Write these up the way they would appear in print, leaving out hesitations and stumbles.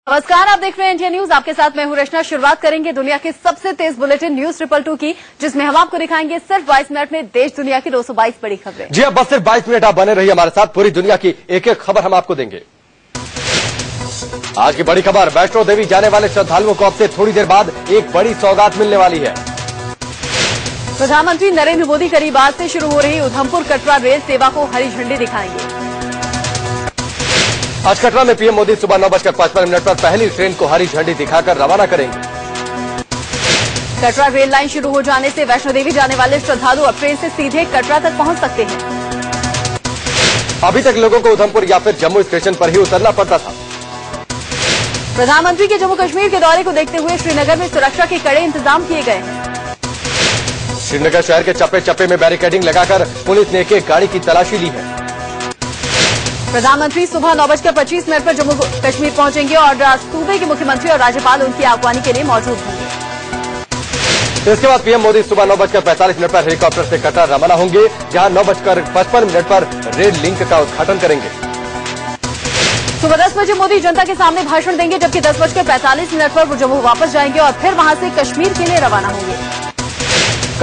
नमस्कार, आप देख रहे हैं इंडिया न्यूज। आपके साथ मैं हूं रचना। शुरुआत करेंगे दुनिया के सबसे तेज बुलेटिन न्यूज 222 की, जिसमें हम आपको दिखाएंगे सिर्फ 22 मिनट में देश दुनिया की 222 बड़ी खबरें। जी अब बस सिर्फ 22 मिनट आप बने रहिए हमारे साथ। पूरी दुनिया की एक एक खबर हम आपको देंगे। आज की बड़ी खबर, वैष्णो देवी जाने वाले श्रद्धालुओं को अब से थोड़ी देर बाद एक बड़ी सौगात मिलने वाली है। प्रधानमंत्री नरेंद्र मोदी करीब आज से शुरू हो रही उधमपुर कटरा रेल सेवा को हरी झंडी दिखाएंगे। आज कटरा में पीएम मोदी सुबह 9:55 पर पहली ट्रेन को हरी झंडी दिखाकर रवाना करेंगे। कटरा रेल लाइन शुरू हो जाने से वैष्णो देवी जाने वाले श्रद्धालु अब ट्रेन से सीधे कटरा तक पहुंच सकते हैं। अभी तक लोगों को उधमपुर या फिर जम्मू स्टेशन पर ही उतरना पड़ता था। प्रधानमंत्री के जम्मू कश्मीर के दौरे को देखते हुए श्रीनगर में सुरक्षा के कड़े इंतजाम किए गए हैं। श्रीनगर शहर के चप्पे चप्पे में बैरिकेडिंग लगाकर पुलिस ने एक एक गाड़ी की तलाशी ली है। प्रधानमंत्री सुबह 9:25 पर जम्मू कश्मीर पहुंचेंगे और सूबे के मुख्यमंत्री और राज्यपाल उनकी आगवानी के लिए मौजूद होंगे। इसके बाद पीएम मोदी सुबह 9:45 पर हेलीकॉप्टर से कटरा रवाना होंगे, जहां 9:55 पर रेल लिंक का उद्घाटन करेंगे। सुबह 10 बजे मोदी जनता के सामने भाषण देंगे, जबकि 10:45 पर वो जम्मू वापस जाएंगे और फिर वहां से कश्मीर के लिए रवाना होंगे।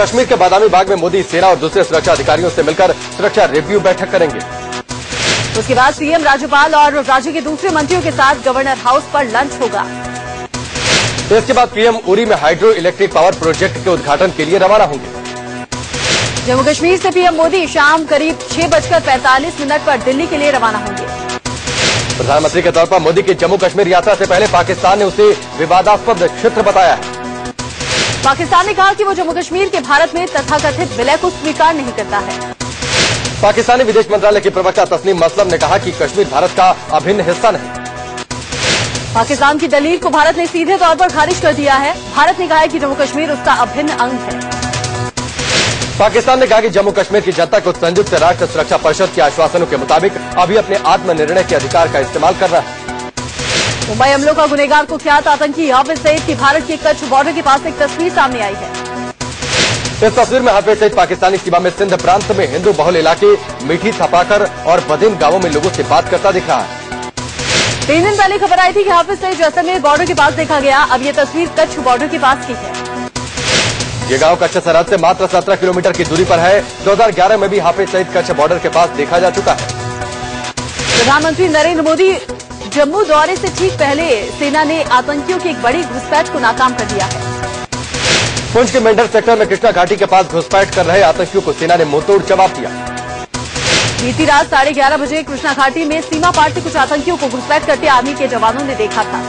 कश्मीर के बादामी बाग में मोदी सेना और दूसरे सुरक्षा अधिकारियों से मिलकर सुरक्षा रिव्यू बैठक करेंगे। उसके बाद सीएम, राज्यपाल और राज्य के दूसरे मंत्रियों के साथ गवर्नर हाउस पर लंच होगा। इसके बाद पीएम उरी में हाइड्रो इलेक्ट्रिक पावर प्रोजेक्ट के उद्घाटन के लिए रवाना होंगे। जम्मू कश्मीर से पीएम मोदी शाम करीब 6:45 पर दिल्ली के लिए रवाना होंगे। प्रधानमंत्री के तौर पर मोदी की जम्मू कश्मीर यात्रा से पहले पाकिस्तान ने उसे विवादास्पद क्षेत्र बताया है। पाकिस्तान ने कहा कि वो जम्मू कश्मीर के भारत में तथाकथित विलय को स्वीकार नहीं करता है। पाकिस्तानी विदेश मंत्रालय की प्रवक्ता तस्नीम मसलम ने कहा कि कश्मीर भारत का अभिन्न हिस्सा नहीं। पाकिस्तान की दलील को भारत ने सीधे तौर पर खारिज कर दिया है। भारत ने कहा है कि जम्मू कश्मीर उसका अभिन्न अंग है। पाकिस्तान ने कहा कि जम्मू कश्मीर की जनता को संयुक्त राष्ट्र सुरक्षा परिषद के आश्वासनों के मुताबिक अभी अपने आत्मनिर्णय के अधिकार का इस्तेमाल कर रहा है। मुंबई हमलों का गुनहगार कुख्यात आतंकी हाफिज सईद की भारत के कच्छ बॉर्डर के पास एक तस्वीर सामने आई है। इस तस्वीर में हाफिज सईद पाकिस्तानी सीमा में सिंध प्रांत में हिंदू बहुल इलाके मीठी थपाकर और बदिन गांवों में लोगों से बात करता दिख रहा है। 3 दिन पहले खबर आई थी कि हाफिज सईद जैसलमेर बॉर्डर के पास देखा गया। अब ये तस्वीर कच्छ बॉर्डर के पास की है। ये गांव कच्छ सरहद से मात्र 17 किलोमीटर की दूरी पर है। 2011 में भी हाफिज सईद कच्छ बॉर्डर के पास देखा जा चुका है। प्रधानमंत्री नरेंद्र मोदी जम्मू दौरे से ठीक पहले सेना ने आतंकियों की एक बड़ी घुसपैठ को नाकाम कर दिया है। पुंछ के मेंढर सेक्टर में कृष्णा घाटी के पास घुसपैठ कर रहे आतंकियों को सेना ने मुंहतोड़ जवाब दिया। बीती रात 11:30 बजे कृष्णा घाटी में सीमा पार से कुछ आतंकियों को घुसपैठ करते आर्मी के जवानों ने देखा था।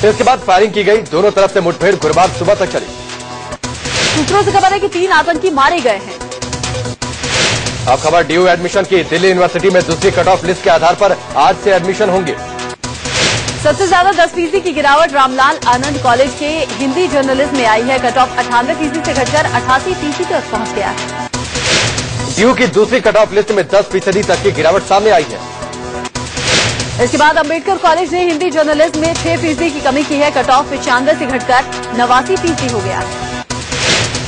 इसके बाद फायरिंग की गई। दोनों तरफ से मुठभेड़ गुरुवार सुबह तक चली। सूत्रों से खबर है कि 3 आतंकी मारे गए हैं। अब खबर डीयू एडमिशन की। दिल्ली यूनिवर्सिटी में दूसरी कट ऑफ लिस्ट के आधार पर आज से एडमिशन होंगे। सबसे ज्यादा 10% की गिरावट रामलाल आनंद कॉलेज के हिंदी जर्नलिज्म में आई है। कट ऑफ 98% से घटकर 88% तक पहुंच गया है। डीयू की दूसरी कट ऑफ लिस्ट में 10% तक की गिरावट सामने आई है। इसके बाद अम्बेडकर कॉलेज ने हिंदी जर्नलिज्म में 6% की कमी की है। कट ऑफ 95 से घटकर 89% हो गया है।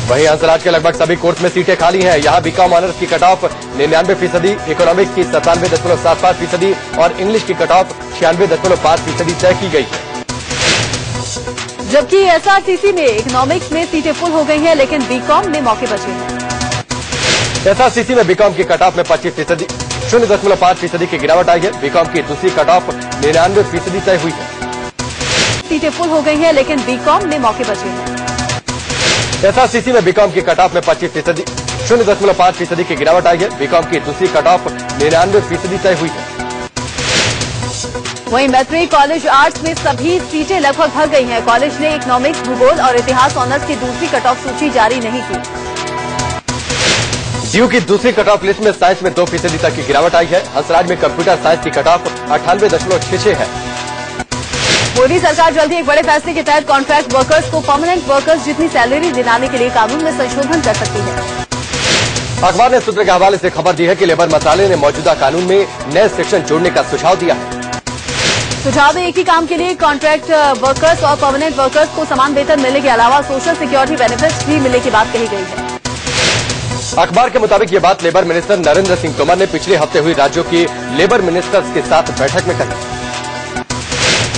वहीं हंसराज के लगभग सभी कोर्स में सीटें खाली हैं। यहाँ बीकॉम ऑनर्स की कट ऑफ 99%, इकोनॉमिक्स की 97.75% और इंग्लिश की कट ऑफ 96.5% तय की गई है। जबकि एसआरसीसी में इकोनॉमिक्स में सीटें फुल हो गई हैं, लेकिन बीकॉम में मौके बचे हैं। एसआरसीसी में बीकॉम की कट ऑफ में 25%, 0.5% की गिरावट आई है। बीकॉम की दूसरी कट ऑफ 99% तय हुई है। सीटें फुल हो गई हैं, लेकिन बीकॉम में मौके बचे हैं। एसआरसीसी में बीकॉम की कट ऑफ में 25%, 0.5% की गिरावट आई है। बीकॉम की दूसरी कट ऑफ 99% तय हुई है। वहीं मैत्री कॉलेज आर्ट्स में सभी सीटें लगभग भर गई हैं। कॉलेज ने इकोनॉमिक्स, भूगोल और इतिहास ऑनर्स की दूसरी कट ऑफ सूची जारी नहीं की। डीयू की दूसरी कट ऑफ लिस्ट में साइंस में 2% तक की गिरावट आई है। हंसराज में कंप्यूटर साइंस की कट ऑफ 98.66 है। मोदी सरकार जल्द ही एक बड़े फैसले के तहत कॉन्ट्रैक्ट वर्कर्स को परमानेंट वर्कर्स जितनी सैलरी दिलाने के लिए कानून में संशोधन कर सकती है। अखबार ने सूत्र के हवाले से खबर दी है कि लेबर मंत्रालय ने मौजूदा कानून में नए सेक्शन जोड़ने का सुझाव दिया है। सुझाव में एक ही काम के लिए कॉन्ट्रैक्ट वर्कर्स और परमानेंट वर्कर्स को समान वेतन मिलने के अलावा सोशल सिक्योरिटी बेनिफिट्स भी मिलने की बात कही गई है। अखबार के मुताबिक ये बात लेबर मिनिस्टर नरेंद्र सिंह तोमर ने पिछले हफ्ते हुई राज्यों की लेबर मिनिस्टर्स के साथ बैठक में कही।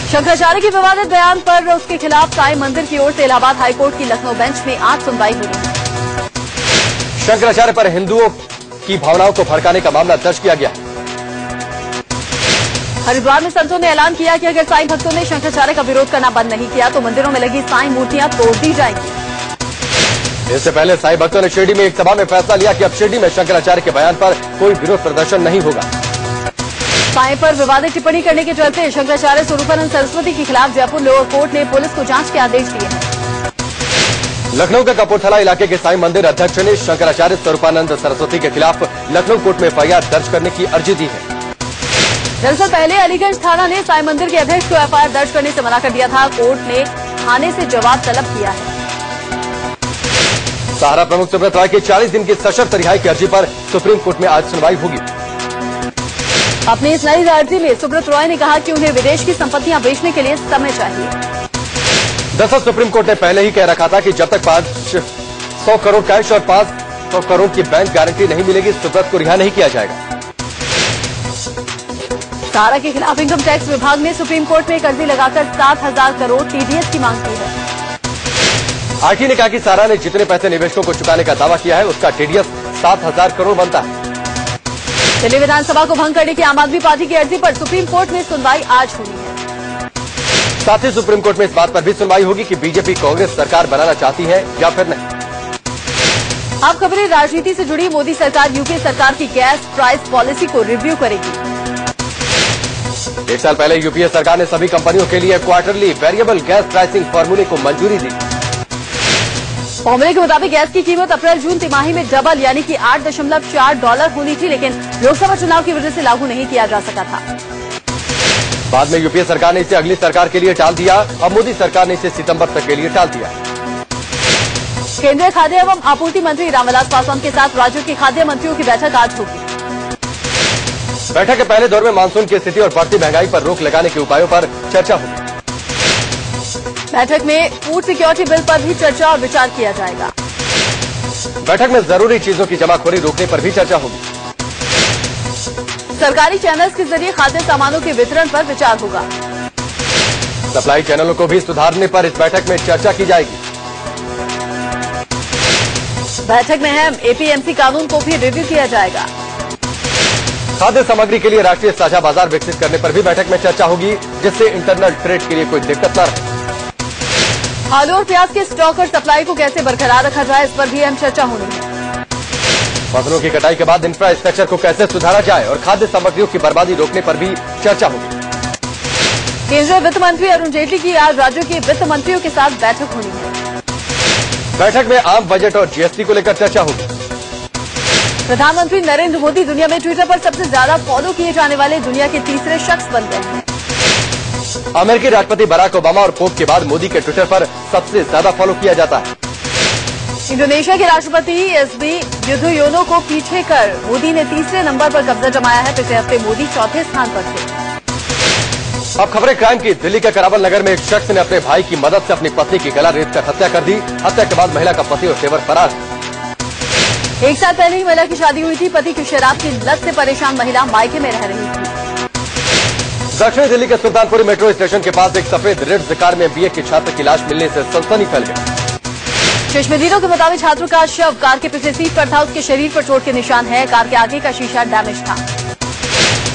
शंकराचार्य के विवादित बयान पर उसके खिलाफ साईं मंदिर की ओर से इलाहाबाद हाईकोर्ट की लखनऊ बेंच में आज सुनवाई हुई। शंकराचार्य पर हिंदुओं की भावनाओं को भड़काने का मामला दर्ज किया गया। हरिद्वार में संतों ने ऐलान किया कि अगर साईं भक्तों ने शंकराचार्य का विरोध करना बंद नहीं किया तो मंदिरों में लगी साईं मूर्तियां तोड़ दी जाएंगी। इससे पहले साईं भक्तों ने शिरडी में एक सभा में फैसला लिया कि अब शिरडी में शंकराचार्य के बयान पर कोई विरोध प्रदर्शन नहीं होगा। साईं पर विवादित टिप्पणी करने के चलते शंकराचार्य स्वरूपानंद सरस्वती के खिलाफ जयपुर लोअर कोर्ट ने पुलिस को जांच के आदेश दिए हैं। लखनऊ के कपूरथला इलाके के साईं मंदिर अध्यक्ष ने शंकराचार्य स्वरूपानंद सरस्वती के खिलाफ लखनऊ कोर्ट में एफआईआर दर्ज करने की अर्जी दी है। दरअसल पहले अलीगंज थाना ने साईं मंदिर के अध्यक्ष को एफआईआर दर्ज करने से मना कर दिया था। कोर्ट ने थाने से जवाब तलब किया है। सहारा प्रमुख सुब्रत रॉय की 40 दिन की सशर्त रिहाई की अर्जी पर सुप्रीम कोर्ट में आज सुनवाई होगी। अपनी इस नई अर्जी में सुब्रत रॉय ने कहा कि उन्हें विदेश की संपत्तियां बेचने के लिए समय चाहिए। दरअसल सुप्रीम कोर्ट ने पहले ही कह रखा था कि जब तक 500 करोड़ कैश और 500 करोड़ की बैंक गारंटी नहीं मिलेगी सुब्रत को रिहा नहीं किया जाएगा। सहारा के खिलाफ इनकम टैक्स विभाग ने सुप्रीम कोर्ट में एक अर्जी लगाकर 7,000 करोड़ टीडीएस की मांग की है। आरटी ने कहा कि सहारा ने जितने पैसे निवेशकों को चुकाने का दावा किया है उसका टीडीएस 7,000 करोड़ बनता है। दिल्ली विधानसभा को भंग करने की आम आदमी पार्टी की अर्जी पर सुप्रीम कोर्ट में सुनवाई आज होनी है। साथ ही सुप्रीम कोर्ट में इस बात पर भी सुनवाई होगी कि बीजेपी कांग्रेस सरकार बनाना चाहती है या फिर नहीं। अब खबरें राजनीति से जुड़ी। मोदी सरकार यूपीए सरकार की गैस प्राइस पॉलिसी को रिव्यू करेगी। 1 साल पहले यूपीए सरकार ने सभी कंपनियों के लिए क्वार्टरली वेरिएबल गैस प्राइसिंग फॉर्मूले को मंजूरी दी। फॉर्मूले के मुताबिक गैस की कीमत अप्रैल जून तिमाही में डबल यानी कि $8.4 होनी थी, लेकिन लोकसभा चुनाव की वजह से लागू नहीं किया जा सका था। बाद में यूपीए सरकार ने इसे अगली सरकार के लिए टाल दिया। अब मोदी सरकार ने इसे सितंबर तक के लिए टाल दिया। केंद्रीय खाद्य एवं आपूर्ति मंत्री रामविलास पासवान के साथ राज्यों के खाद्य मंत्रियों की बैठक आज होगी। बैठक के पहले दौर में मानसून की स्थिति और बढ़ती महंगाई पर रोक लगाने के उपायों पर चर्चा होगी। बैठक में फूड सिक्योरिटी बिल पर भी चर्चा और विचार किया जाएगा। बैठक में जरूरी चीजों की जमाखोरी रोकने पर भी चर्चा होगी। सरकारी चैनल्स के जरिए खाद्य सामानों के वितरण पर विचार होगा। सप्लाई चैनलों को भी सुधारने पर इस बैठक में चर्चा की जाएगी। बैठक में अहम एपीएमसी कानून को भी रिव्यू किया जाएगा। खाद्य सामग्री के लिए राष्ट्रीय साझा बाजार विकसित करने पर भी बैठक में चर्चा होगी, जिससे इंटरनल ट्रेड के लिए कोई दिक्कत न रहे। आलू और प्याज के स्टॉक और सप्लाई को कैसे बरकरार रखा जाए, इस पर भी अहम चर्चा होनी है। फसलों की कटाई के बाद इंफ्रास्ट्रक्चर को कैसे सुधारा जाए और खाद्य सामग्रियों की बर्बादी रोकने पर भी चर्चा होगी। केंद्रीय वित्त मंत्री अरुण जेटली की आज राज्यों के वित्त मंत्रियों के साथ बैठक होनी है। बैठक में आम बजट और जीएसटी को लेकर चर्चा होगी। प्रधानमंत्री नरेंद्र मोदी दुनिया में ट्विटर पर सबसे ज्यादा फॉलो किए जाने वाले दुनिया के तीसरे शख्स बन गए हैं। अमेरिकी राष्ट्रपति बराक ओबामा और पोप के बाद मोदी के ट्विटर पर सबसे ज्यादा फॉलो किया जाता है। इंडोनेशिया के राष्ट्रपति एसबी युदोयोनो को पीछे कर मोदी ने तीसरे नंबर पर कब्जा जमाया है। पिछले हफ्ते मोदी चौथे स्थान पर थे। अब खबरें क्राइम की। दिल्ली के करावल नगर में एक शख्स ने अपने भाई की मदद से अपनी पत्नी की गला रेत कर हत्या कर दी। हत्या के बाद महिला का पति और तेवर फरार। 1 साल पहले ही महिला की शादी हुई थी। पति की शराब की लत से परेशान महिला मायके में रह रही थी। दक्षिणी दिल्ली के सुल्तानपुरी मेट्रो स्टेशन के पास एक सफेद रिट्ज कार में बीए के छात्र की लाश मिलने से सनसनी फैल गई। चश्मदीदों के मुताबिक छात्र का शव कार के पिछले सीट पर था। उसके शरीर पर चोट के निशान है। कार के आगे का शीशा डैमेज था।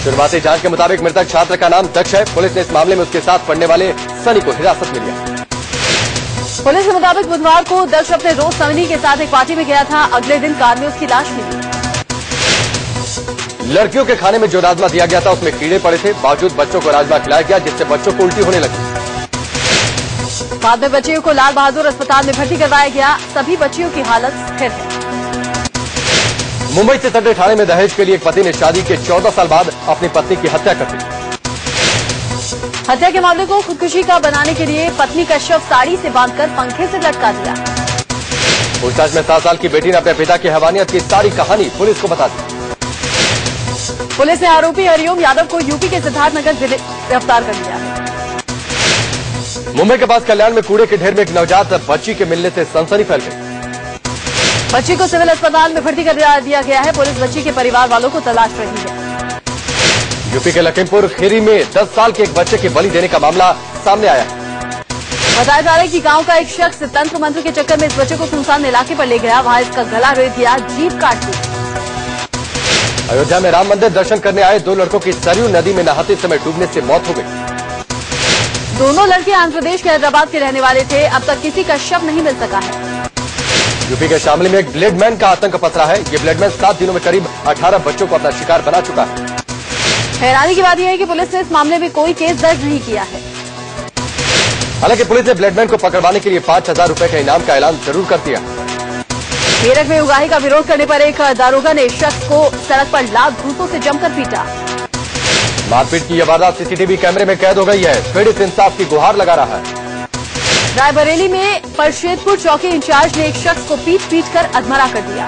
शुरुआती जांच के मुताबिक मृतक छात्र का नाम दक्ष है। पुलिस ने इस मामले में उसके साथ पढ़ने वाले सनी को हिरासत में लिया। पुलिस के मुताबिक बुधवार को दक्ष अपने दोस्त सनी के साथ एक पार्टी में गया था। अगले दिन कार में उसकी लाश मिली। लड़कियों के खाने में जो राजमा दिया गया था उसमें कीड़े पड़े थे। बावजूद बच्चों को राजमा खिलाया गया, जिससे बच्चों को उल्टी होने लगी। बाद में बच्चियों को लाल बहादुर अस्पताल में भर्ती करवाया गया। सभी बच्चियों की हालत स्थिर है। मुंबई से सटे थाने में दहेज के लिए एक पति ने शादी के 14 साल बाद अपनी पत्नी की हत्या कर दी। हत्या के मामले को खुदकुशी का बनाने के लिए पत्नी का शव साड़ी से बांधकर पंखे से लटका दिया। पूछताछ में 7 साल की बेटी ने अपने पिता की हैवानियत की सारी कहानी पुलिस को बता दी। पुलिस ने आरोपी हरिओम यादव को यूपी के सिद्धार्थनगर जिले गिरफ्तार कर लिया है। मुंबई के पास कल्याण में कूड़े के ढेर में एक नवजात बच्ची के मिलने से सनसनी फैल गई। बच्ची को सिविल अस्पताल में भर्ती कर दिया गया है। पुलिस बच्ची के परिवार वालों को तलाश रही है। यूपी के लखीमपुर खीरी में 10 साल के एक बच्चे की बलि देने का मामला सामने आया है। बताया जा रहा है कि गांव का एक शख्स तंत्र मंत्र के चक्कर में इस बच्चे को सुनसान इलाके पर ले गया, वहां इसका गला रेत दिया, जीभ काट दी। अयोध्या में राम मंदिर दर्शन करने आए 2 लड़कों की सरयू नदी में नहाते समय डूबने से मौत हो गई। दोनों लड़के आंध्र प्रदेश के हैदराबाद के रहने वाले थे। अब तक किसी का शव नहीं मिल सका है। यूपी के शामली में एक ब्लेडमैन का आतंक पसरा है। ये ब्लेडमैन 7 दिनों में करीब 18 बच्चों को अपना शिकार बना चुका है। हैरानी की बात यह है कि पुलिस ने इस मामले में कोई केस दर्ज नहीं किया है। हालांकि पुलिस ने ब्लेडमैन को पकड़वाने के लिए 5,000 रुपए का इनाम का ऐलान जरूर कर दिया। मेरठ में उगाही का विरोध करने पर एक दारोगा ने शख्स को सड़क पर लात घूंसों से जमकर पीटा। मारपीट की यह वारदात सीसीटीवी कैमरे में कैद हो गई है। पीड़ित इंसाफ की गुहार लगा रहा है। रायबरेली में परशेदपुर चौकी इंचार्ज ने एक शख्स को पीट कर अधमरा कर दिया।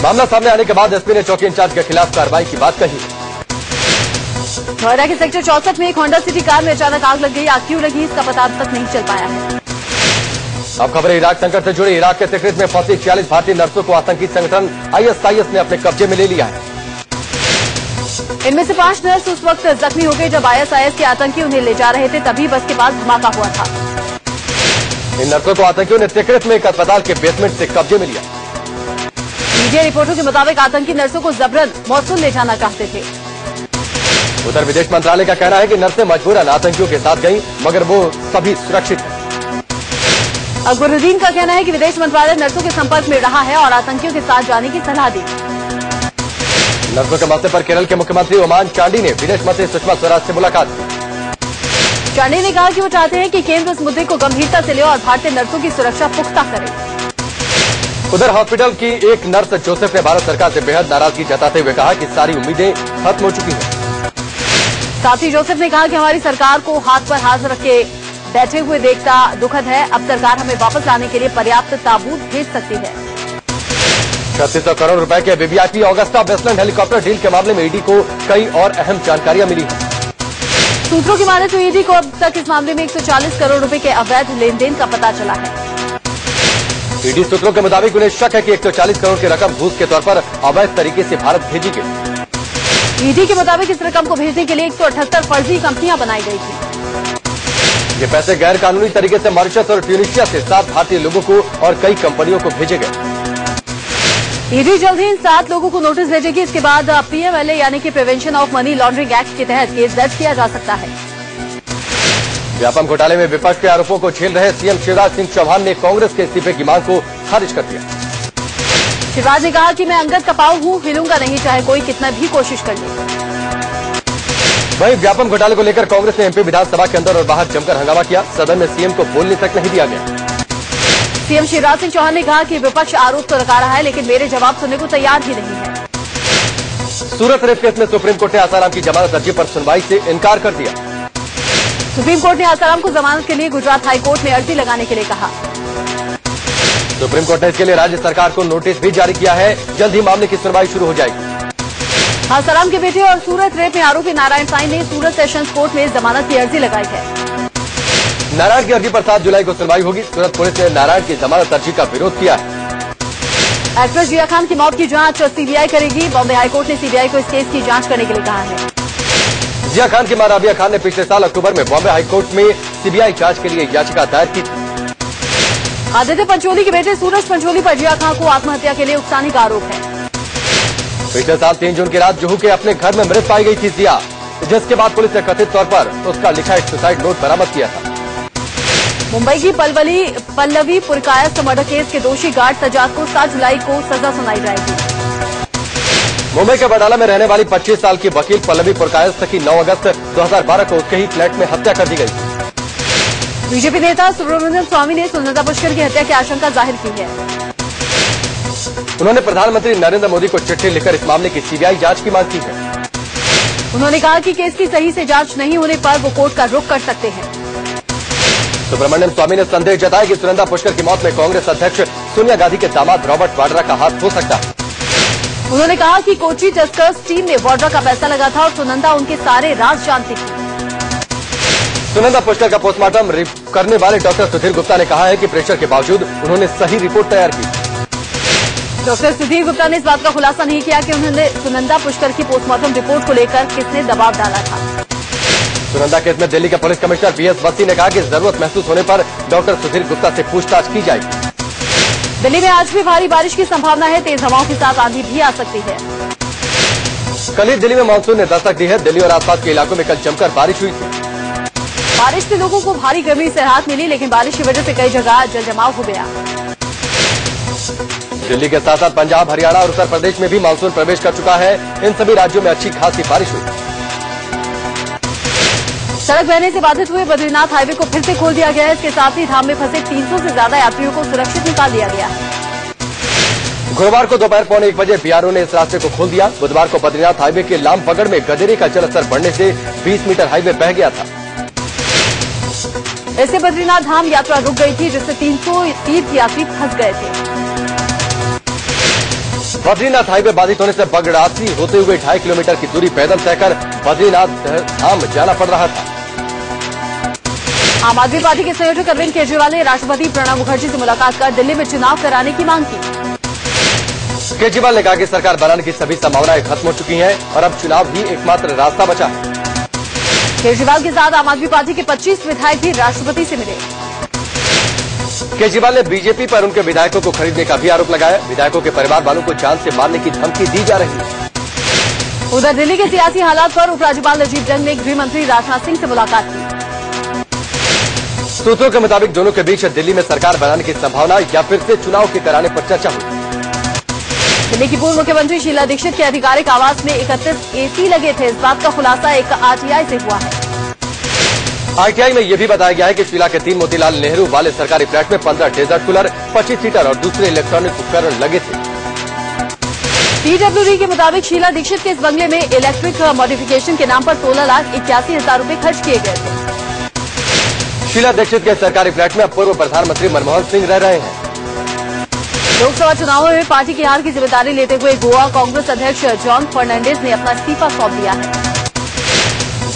मामला सामने आने के बाद एसपी ने चौकी इंचार्ज के खिलाफ कार्रवाई की बात कही। नोएडा के सेक्टर 64 में एक होंडा सिटी कार में अचानक आग लग गई। आग क्यों लगी, इसका पता अब तक नहीं चल पाया है। अब खबर इराक संकट से जुड़ी। इराक के तिक्रित में फंसी 46 भारतीय नर्सों को आतंकी संगठन ISIS ने अपने कब्जे में ले लिया है। इनमें से 5 नर्स उस वक्त जख्मी हो गए जब ISIS के आतंकी उन्हें ले जा रहे थे, तभी बस के पास धमाका हुआ था। इन नर्सों को आतंकियों ने तिक्रित में एक अस्पताल के बेसमेंट से कब्जे में लिया। मीडिया रिपोर्टों के मुताबिक आतंकी नर्सों को जबरन मौसूल ले जाना चाहते थे। उधर विदेश मंत्रालय का कहना है कि नर्सें मजबूरन आतंकियों के साथ गईं, मगर वो सभी सुरक्षित हैं। अकबरुद्दीन का कहना है कि विदेश मंत्रालय नर्सों के संपर्क में रहा है और आतंकियों के साथ जाने की सलाह दी। नर्सों के मसले पर केरल के मुख्यमंत्री ओमान चांडी ने विदेश मंत्री सुषमा स्वराज से मुलाकात की। चांडी ने कहा कि वो चाहते हैं कि केंद्र इस मुद्दे को गंभीरता से ले और भारतीय नर्सों की सुरक्षा पुख्ता करे। उधर हॉस्पिटल की एक नर्स जोसेफ ने भारत सरकार से बेहद नाराजगी जताते हुए कहा कि सारी उम्मीदें खत्म हो चुकी हैं। साथ ही जोसेफ ने कहा कि हमारी सरकार को हाथ पर हाथ रख के बैठे हुए देखना दुखद है। अब सरकार हमें वापस लाने के लिए पर्याप्त ताबूत भेज सकती है। 3600 करोड़ रुपए के VVIP Augusta Westland helicopter deal के मामले में ईडी को कई और अहम जानकारियां मिली हैं। सूत्रों की माने तो ईडी को अब तक इस मामले में 140 करोड़ रुपए के अवैध लेन देन का पता चला है। ईडी सूत्रों के मुताबिक उन्हें शक है कि 140 करोड़ की रकम घूस के तौर पर अवैध तरीके से भारत भेजी गई। ईडी के मुताबिक इस रकम को भेजने के लिए 178 फर्जी कंपनियां बनाई गई थी। ये पैसे गैर कानूनी तरीके से मॉरिशस और ट्यूनिशिया से 7 भारतीय लोगों को और कई कंपनियों को भेजे गए। ईडी जल्द ही इन 7 लोगों को नोटिस भेजेगी। इसके बाद PMLA यानी कि prevention of money laundering act के तहत केस दर्ज किया जा सकता है। व्यापम घोटाले में विपक्ष के आरोपों को झेल रहे सीएम शिवराज सिंह चौहान ने कांग्रेस के इस्तीफे की मांग को खारिज कर दिया। शिवराज ने कहा कि मैं अंगद कपाऊ हूं, हिलूंगा नहीं चाहे कोई कितना भी कोशिश कर ले। वहीं व्यापम घोटाले को लेकर कांग्रेस ने MP विधानसभा के अंदर और बाहर जमकर हंगामा किया। सदन में सीएम को बोलने तक नहीं दिया गया। सीएम शिवराज सिंह चौहान ने कहा कि विपक्ष आरोप तो लगा रहा है लेकिन मेरे जवाब सुनने को तैयार ही नहीं है। सूरत रेप केस में सुप्रीम कोर्ट ने आसाराम की जमानत अर्जी पर सुनवाई से इनकार कर दिया। सुप्रीम कोर्ट ने आसाराम को जमानत के लिए गुजरात हाई कोर्ट में अर्जी लगाने के लिए कहा। सुप्रीम कोर्ट ने इसके लिए राज्य सरकार को नोटिस भी जारी किया है। जल्द ही मामले की सुनवाई शुरू हो जाएगी। आसाराम के बेटे और सूरत रेप में आरोपी नारायण साईं ने सूरत सेशंस कोर्ट में जमानत की अर्जी लगाई है। नारायण की अर्जी पर 7 जुलाई को सुनवाई होगी। सूरत पुलिस ने नारायण की जमानत अर्जी का विरोध किया है। एक्ट्रेस जिया खान की मौत की जांच सीबीआई करेगी। बॉम्बे हाईकोर्ट ने सीबीआई को इस केस की जांच करने के लिए कहा है। जिया खान की मां राबिया खान ने पिछले साल अक्टूबर में बॉम्बे हाईकोर्ट में सीबीआई जांच के लिए याचिका दायर की थी। आदित्य पंचोली के बेटे सूरज पंचोली पर जिया खान को आत्महत्या के लिए उकसाने का आरोप है। पिछले साल 3 जून की रात जुहू के अपने घर में मृत पाई गई थी जिया, जिसके बाद पुलिस ने कथित तौर पर उसका लिखा एक सुसाइड नोट बरामद किया था। मुंबई की पल्लवी पुरकायस्थ मर्डर केस के दोषी गार्ड सजाद को 7 जुलाई को सजा सुनाई जाएगी। मुंबई के बडाला में रहने वाली 25 साल की वकील पल्लवी पुरकायस्थ की 9 अगस्त 2012 को उसके ही फ्लैट में हत्या कर दी गई। बीजेपी नेता सुब्रमण्यम स्वामी ने सुनंदा पुष्कर की हत्या की आशंका जाहिर की है। उन्होंने प्रधानमंत्री नरेंद्र मोदी को चिट्ठी लिखकर इस मामले की सीबीआई जांच की मांग की है। उन्होंने कहा कि केस की सही से जांच नहीं होने पर वो कोर्ट का रुख कर सकते हैं। सुब्रमण्यम स्वामी ने संदेह जताया कि सुनंदा पुष्कर की मौत में कांग्रेस अध्यक्ष सोनिया गांधी के दामाद रॉबर्ट वाड्रा का हाथ हो सकता है। उन्होंने कहा कि कोची टस्कर्स टीम ने वाड्रा का पैसा लगा था और सुनंदा उनके सारे राज जानती थी। सुनंदा पुष्कर का पोस्टमार्टम करने वाले डॉक्टर सुधीर गुप्ता ने कहा है कि प्रेशर के बावजूद उन्होंने सही रिपोर्ट तैयार की। डॉक्टर सुधीर गुप्ता ने इस बात का खुलासा नहीं किया कि उन्होंने सुनंदा पुष्कर की पोस्टमार्टम रिपोर्ट को लेकर किसने दबाव डाला था। सुनंदा केस में दिल्ली के पुलिस कमिश्नर PS बस्सी ने कहा कि जरूरत महसूस होने पर डॉक्टर सुधीर गुप्ता से पूछताछ की जाएगी। दिल्ली में आज भी भारी बारिश की संभावना है। तेज हवाओं के साथ आंधी भी आ सकती है। कल ही दिल्ली में मानसून ने दस्तक दी है। दिल्ली और आसपास के इलाकों में कल जमकर बारिश हुई थी। बारिश से लोगों को भारी गर्मी से राहत मिली, लेकिन बारिश की वजह से कई जगह जलजमाव हो गया। दिल्ली के साथ साथ पंजाब, हरियाणा और उत्तर प्रदेश में भी मानसून प्रवेश कर चुका है। इन सभी राज्यों में अच्छी खासी बारिश हुई। सड़क बहने से बाधित हुए बद्रीनाथ हाईवे को फिर से खोल दिया गया है। इसके साथ ही धाम में फंसे 300 से ज्यादा यात्रियों को सुरक्षित निकाल लिया गया है। गुरुवार को दोपहर 1:15 BRO ने इस रास्ते को खोल दिया। बुधवार को बद्रीनाथ हाईवे के लामबगड़ में गदेरे का जलस्तर बढ़ने से 20 मीटर हाईवे बह गया था। इससे बद्रीनाथ धाम यात्रा रुक गई थी, जिससे 300 तीर्थ यात्री फंस गए थे। बद्रीनाथ हाईवे बाधित होने से बगड़ासी होते हुए 2.5 किलोमीटर की दूरी पैदल तय कर बद्रीनाथ धाम जाना पड़ रहा था। आम आदमी पार्टी के संयोजक अरविंद केजरीवाल ने राष्ट्रपति प्रणब मुखर्जी से मुलाकात कर दिल्ली में चुनाव कराने की मांग की। केजरीवाल ने कहा कि सरकार बनाने की सभी संभावनाएं खत्म हो चुकी हैं और अब चुनाव ही एकमात्र रास्ता बचा है। केजरीवाल के साथ आम आदमी पार्टी के 25 विधायक भी राष्ट्रपति से मिले। केजरीवाल ने बीजेपी पर उनके विधायकों को खरीदने का भी आरोप लगाया। विधायकों के परिवार वालों को जान से मारने की धमकी दी जा रही है। उधर दिल्ली के सियासी हालात पर उपराज्यपाल अजीत जंग ने गृह मंत्री राजनाथ सिंह से मुलाकात की। सूत्रों के मुताबिक दोनों के बीच दिल्ली में सरकार बनाने की संभावना या फिर से चुनाव के कराने पर चर्चा हुई। दिल्ली की पूर्व मुख्यमंत्री शीला दीक्षित के आधिकारिक आवास में 31 AC लगे थे। इस बात का खुलासा एक RTI से हुआ है। RTI में यह भी बताया गया है कि शीला के 3 मोतीलाल नेहरू वाले सरकारी फ्लैट में 15 डेजर्ट कूलर, 25 सीटर और दूसरे इलेक्ट्रॉनिक उपकरण लगे थे। PWD के मुताबिक शीला दीक्षित के इस बंगले में इलेक्ट्रिक मॉडिफिकेशन के नाम पर 16,81,000 रूपये खर्च किए गए थे। शीला दीक्षित के सरकारी फ्लैट में अब पूर्व प्रधानमंत्री मनमोहन सिंह रह रहे हैं। लोकसभा चुनावों में पार्टी की हार की जिम्मेदारी लेते हुए गोवा कांग्रेस अध्यक्ष जॉन फर्नांडिस ने अपना इस्तीफा सौंप दिया है।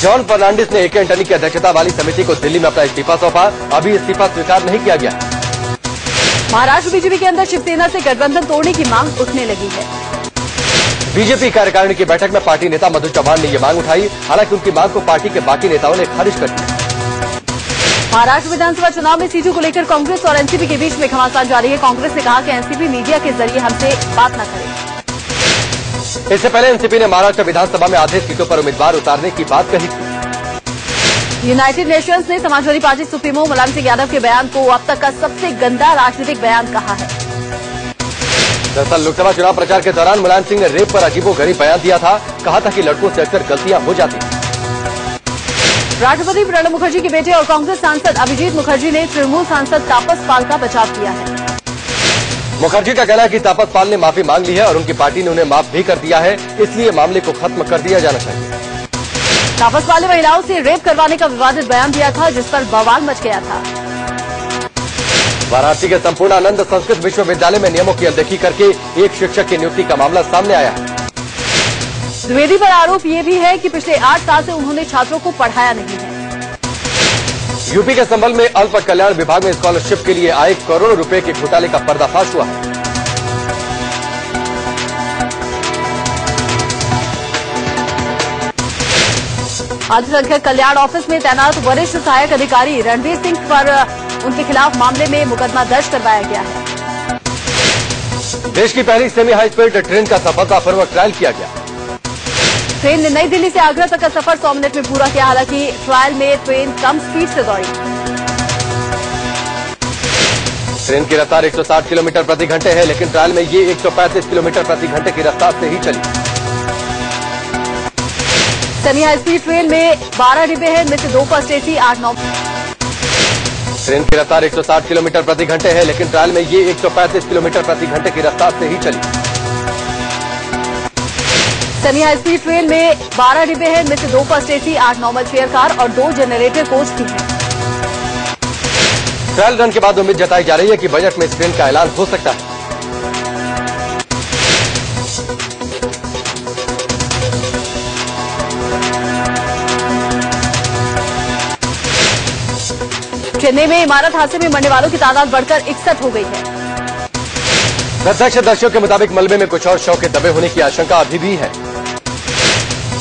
जॉन फर्नांडिस ने AK एंटनी की अध्यक्षता वाली समिति को दिल्ली में अपना इस्तीफा सौंपा। अभी इस्तीफा स्वीकार नहीं किया गया। महाराष्ट्र बीजेपी के अंदर शिवसेना से गठबंधन तोड़ने की मांग उठने लगी है। बीजेपी कार्यकारिणी की बैठक में पार्टी नेता मधु चौहान ने ये मांग उठाई। हालांकि उनकी मांग को पार्टी के बाकी नेताओं ने खारिज कर दिया। महाराष्ट्र विधानसभा चुनाव में सीटों को लेकर कांग्रेस और एनसीपी के बीच में घमासान जारी है। कांग्रेस ने कहा कि एनसीपी मीडिया के जरिए हमसे बात न करे। इससे पहले एनसीपी ने महाराष्ट्र विधानसभा में आधे सीटों पर उम्मीदवार उतारने की बात कही थी। यूनाइटेड नेशंस ने समाजवादी पार्टी सुप्रीमो मुलायम सिंह यादव के बयान को अब तक का सबसे गंदा राजनीतिक बयान कहा है। दरअसल लोकसभा चुनाव प्रचार के दौरान मुलायम सिंह ने रेप पर अजीबोगरीब बयान दिया था। कहा था कि लड़कों से अक्सर गलतियां हो जाती हैं। राष्ट्रपति प्रणब मुखर्जी के बेटे और कांग्रेस सांसद अभिजीत मुखर्जी ने तृणमूल सांसद तापस पाल का बचाव किया है। मुखर्जी का कहना है कि तापस पाल ने माफी मांग ली है और उनकी पार्टी ने उन्हें माफ भी कर दिया है, इसलिए मामले को खत्म कर दिया जाना चाहिए। तापस पाल ने महिलाओं से रेप करवाने का विवादित बयान दिया था, जिस पर बवाल मच गया था। वाराणसी के संपूर्णानंद संस्कृत विश्वविद्यालय में नियमों की अनदेखी करके एक शिक्षक की नियुक्ति का मामला सामने आया है। द्विवेदी पर आरोप ये भी है कि पिछले 8 साल से उन्होंने छात्रों को पढ़ाया नहीं है। यूपी के संभल में अल्प कल्याण विभाग में स्कॉलरशिप के लिए आए करोड़ों रुपए के घोटाले का पर्दाफाश हुआ है। अल्पसंख्यक कल्याण ऑफिस में तैनात वरिष्ठ सहायक अधिकारी रणवीर सिंह पर उनके खिलाफ मामले में मुकदमा दर्ज करवाया गया है। देश की पहली सेमी हाई स्पीड ट्रेन का सफलतापूर्वक ट्रायल किया गया। ट्रेन ने नई दिल्ली से आगरा तक का सफर 100 मिनट में पूरा किया। हालांकि ट्रायल में ट्रेन कम स्पीड से दौड़ी। ट्रेन की रफ्तार 160 किलोमीटर प्रति घंटे है, लेकिन ट्रायल में ये 135 किलोमीटर प्रति घंटे की रफ्तार से ही चली। सेमी हाई स्पीड ट्रेन में 12 डिब्बे हैं, इनमें से 2 फर्स्ट AC 8-9। ट्रेन की रफ्तार 160 किलोमीटर प्रति घंटे है, लेकिन ट्रायल में ये 135 किलोमीटर प्रति घंटे की रफ्तार से ही चली। सेमी हाई स्पीड ट्रेन में 12 डिब्बे हैं, इनमें से 2 first AC 8 normal chair car और 2 जनरेटर कोच भी हैं। ट्रायल रन के बाद उम्मीद जताई जा रही है कि बजट में इस ट्रेन का ऐलान हो सकता है। चेन्नई में इमारत हादसे में मरने वालों की तादाद बढ़कर 61 हो गई है। प्रत्यक्षदर्शियों के मुताबिक मलबे में कुछ और शव के दबे होने की आशंका अभी भी है।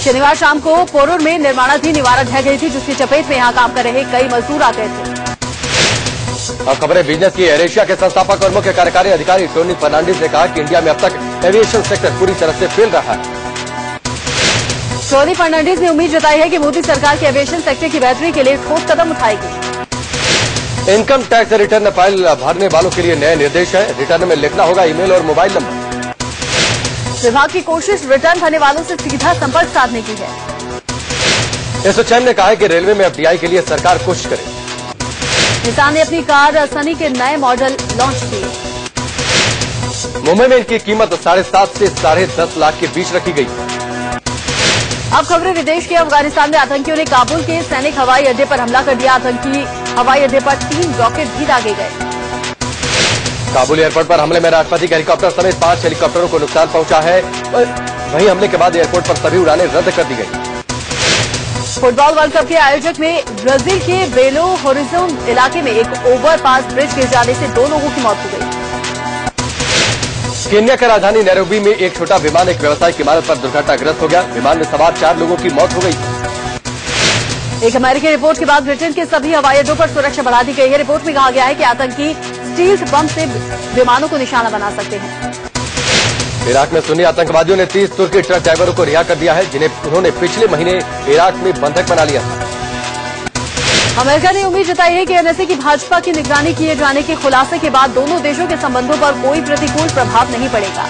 शनिवार शाम को पोरूर में निर्माणाधीन इमारत ढह गई थी, जिसकी चपेट में यहां काम कर रहे कई मजदूर आ गए थे। अब खबरें बिजनेस की। एयर एशिया के संस्थापक और मुख्य कार्यकारी अधिकारी टोनी फर्नांडिस ने कहा कि इंडिया में अब तक एविएशन सेक्टर पूरी तरह से फेल रहा है। टोनी फर्नांडिस ने उम्मीद जताई है कि मोदी सरकार के एविएशन सेक्टर की बेहतरी के लिए ठोस कदम उठाएगी। इनकम टैक्स रिटर्न फाइल भरने वालों के लिए नए निर्देश है। रिटर्न में लिखना होगा ईमेल और मोबाइल नंबर। विभाग की कोशिश रिटर्न भरने वालों से सीधा संपर्क साधने की है। एसोचैम ने कहा है कि रेलवे में एफडीआई के लिए सरकार कोशिश करे। निसान ने अपनी कार सनी के नए मॉडल लॉन्च किए। मुंबई में इनकी कीमत 7.5 से 10.5 लाख के बीच रखी गई। अब खबरें विदेश के। अफगानिस्तान में आतंकियों ने काबुल के सैनिक हवाई अड्डे पर हमला कर दिया। आतंकी हवाई अड्डे पर 3 रॉकेट भी दागे गए। काबुल एयरपोर्ट पर हमले में राष्ट्रपति के हेलीकॉप्टर समेत 5 हेलीकॉप्टरों को नुकसान पहुंचा है। वहीं हमले के बाद एयरपोर्ट पर सभी उड़ानें रद्द कर दी गई। फुटबॉल वर्ल्ड कप के आयोजक में ब्राजील के बेलो होरिजोन इलाके में एक ओवरपास ब्रिज गिर जाने से 2 लोगों की मौत हो गई। केन्या की राजधानी नैरोबी में एक छोटा विमान एक व्यावसायिक इमारत पर दुर्घटनाग्रस्त हो गया। विमान में सवार 4 लोगों की मौत हो गई। एक अमेरिकी रिपोर्ट के बाद ब्रिटेन के सभी हवाई अड्डों पर सुरक्षा बढ़ा दी गई है। रिपोर्ट में कहा गया है कि आतंकी स्टील बम से विमानों को निशाना बना सकते हैं। इराक में सुन्नी आतंकवादियों ने 30 तुर्की ट्रक ड्राइवरों को रिहा कर दिया है, जिन्हें उन्होंने पिछले महीने इराक में बंधक बना लिया था। अमेरिका ने उम्मीद जताई है कि एनएसए की भाजपा की निगरानी किए जाने के खुलासे के बाद दोनों देशों के संबंधों पर कोई प्रतिकूल प्रभाव नहीं पड़ेगा।